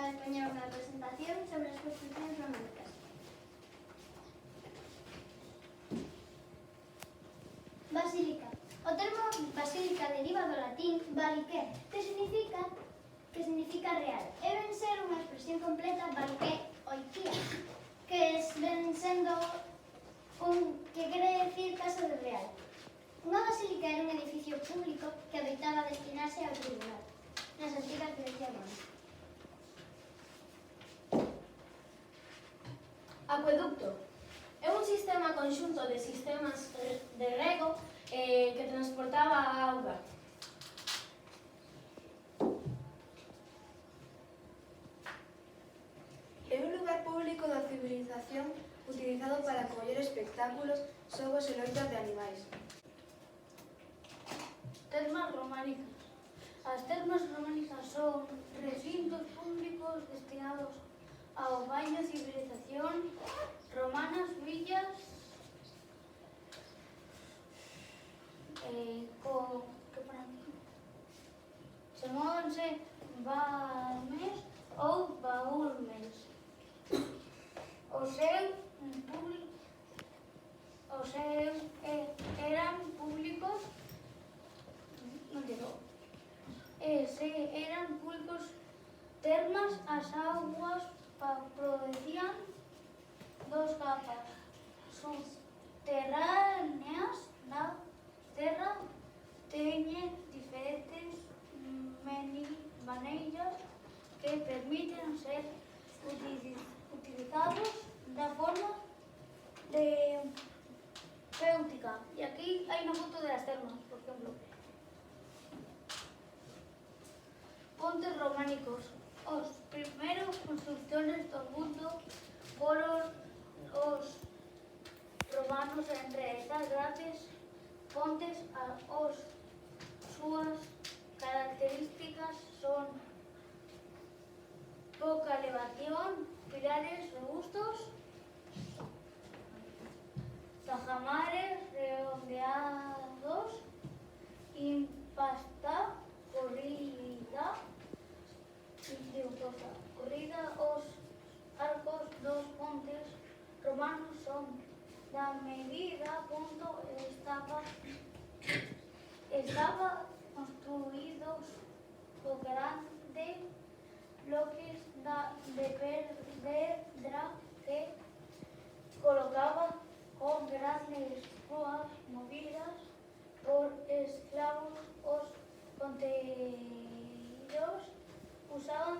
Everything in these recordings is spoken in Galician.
a expoñer unha presentación sobre as construccións románicas. Basílica. O termo basílica deriva do latín balique, que significa real. E ven ser unha expresión completa balique oikia, que ven sendo que quere decir casa de real. Unha basílica era un edificio público que adoitaba destinarse ao tribunal nas antigas Grecia e Roma. Acueducto. É un sistema conxunto de sistemas de rego que transportaba a auga. É un lugar público da civilización utilizado para acoller espectáculos, xogos e loitas de animais. Termas románicas. As termas románicas son recintos públicos destinados ao baño e civilización romanas, villas, chamóbanse balmes ou baúlmes. Eran públicos eran públicos termas, as augas producían dos capas subterráneas da terra, teñen diferentes maneiras que permiten ser utilizados da forma terapéutica. E aquí hai unha foto das termas, por exemplo. Pontes románicos. Os primeiros construcciones do mundo foron os romanos. Entre estas grandes pontes, as súas características son pouca elevación, pilares robustos, tajamares redondeados, impasta, corrida. Os arcos dos pontes romanos son da medida punto estaba construídos con grandes bloques de pedra que colocaba con grandes rúas movidas por esclavos. Os ponteiros usaban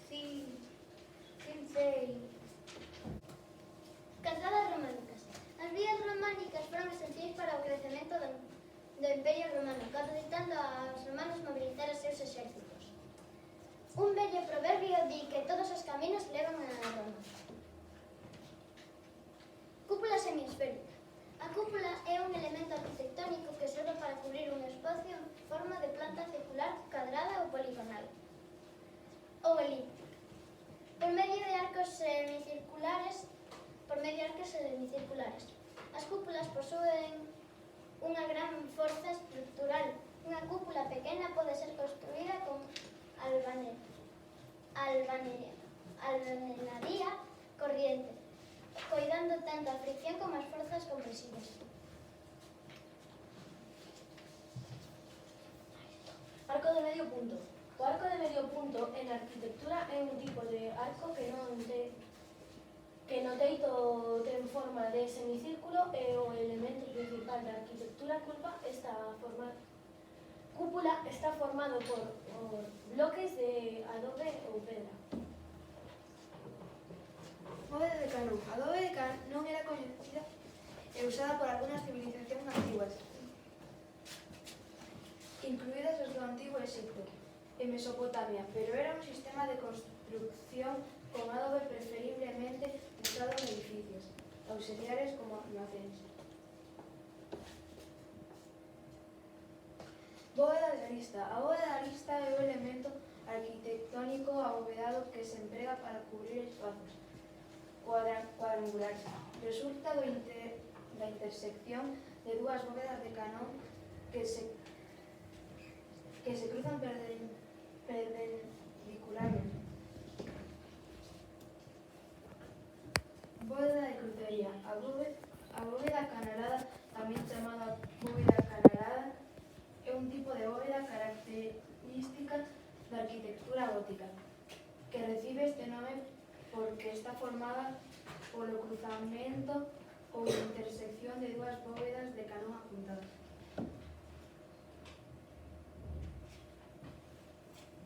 cincel. Calzadas románicas. As vías románicas foron esenciais para o crecemento do Imperio Romano, capacidando aos romanos mobilizar os seus exércitos. Un vello proverbio di que todos os caminos levan a Roma. Cúpula semiesférica. A cúpula é un elemento arquitectónico que serve para cubrir un espacio en forma de planta circular, cadrada ou poligonal, ou elíptica, por medio de arcos semicirculares. As cúpulas posúen unha gran forza estructural. Unha cúpula pequena pode ser construída con albanería corriente, coidando tanto a fricción como as forzas compresivas. Arco de medio punto. O arco de medio punto en arquitectura é un tipo de arco que no teito ten forma de semicírculo e o elemento principal da arquitectura cúpula está formado por bloques de adobe ou pedra. Bóveda de canón. A bóveda de canón era coñecida e usada por algunhas civilizacións antiguas, incluídas os do Antigo Egipto e Mesopotamia, pero era un sistema de construcción con adobe preferiblemente usado en edificios auxiliares como almacéns. Bóveda de arista. A bóveda de arista é o elemento arquitectónico abovedado que se emprega para cubrir espazos cuadrangulares. Resulta da intersección de dúas bóvedas de canón que se cruzan perpendicularmente. arquitectura gótica, que recibe este nome porque está formada polo cruzamento ou intersección de dúas bóvedas de canón apuntadas.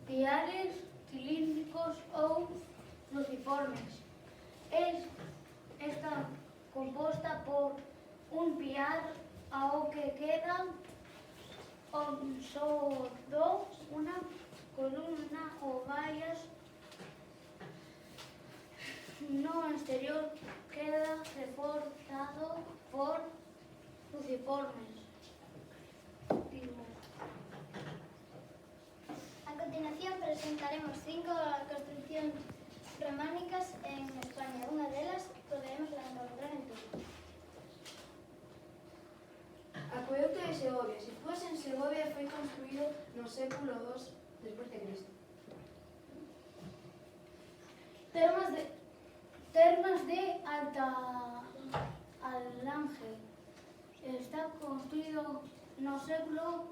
Piares cilíndricos ou cruciformes. Está composta por un piar ao que queda só unha columna ou varias. No exterior queda reforzado por cruciformes. A continuación presentaremos 5 construccións románicas en España. Unha delas poderemos encontrar en Tui. Acueducto de Segovia. Sitúase en Segovia e foi construído no século II despois de Cristo. Termas de Alta Alange. Está construído no século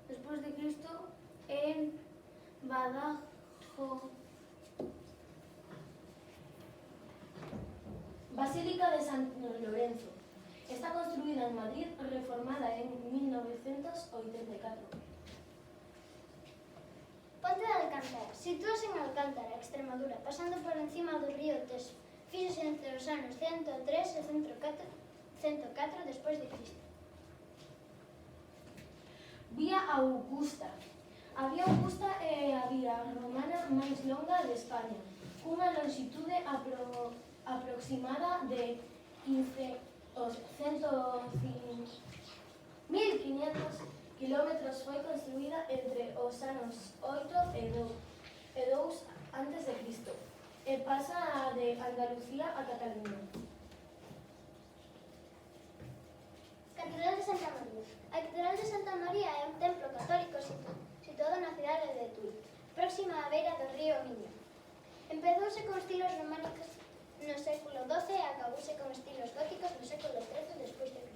despois de Cristo en Badajoz. Basílica de San Lorenzo. Está construida en Madrid, reformada en 1984. Ponte de Alcántara. Sitúase en Alcántara, Extremadura, pasando por encima do río Teso. Fíxose entre os anos 103 e 104 despois de Cristo. Vía Augusta. A Vía Augusta é a vía romana máis longa de España, cunha longitude aproximada de 1.500 kilómetros. Foi construída entre os anos 8 e 2 antes de Cristo e pasa de Andalucía a Cataluña. Catedral de Santa María. A Catedral de Santa María é un templo católico situado na cidade de Tui, próxima á beira do río Miño. Empezouse con estilos románicos no século XII e acabouse con estilos góticos no século XIII despois de Cristo.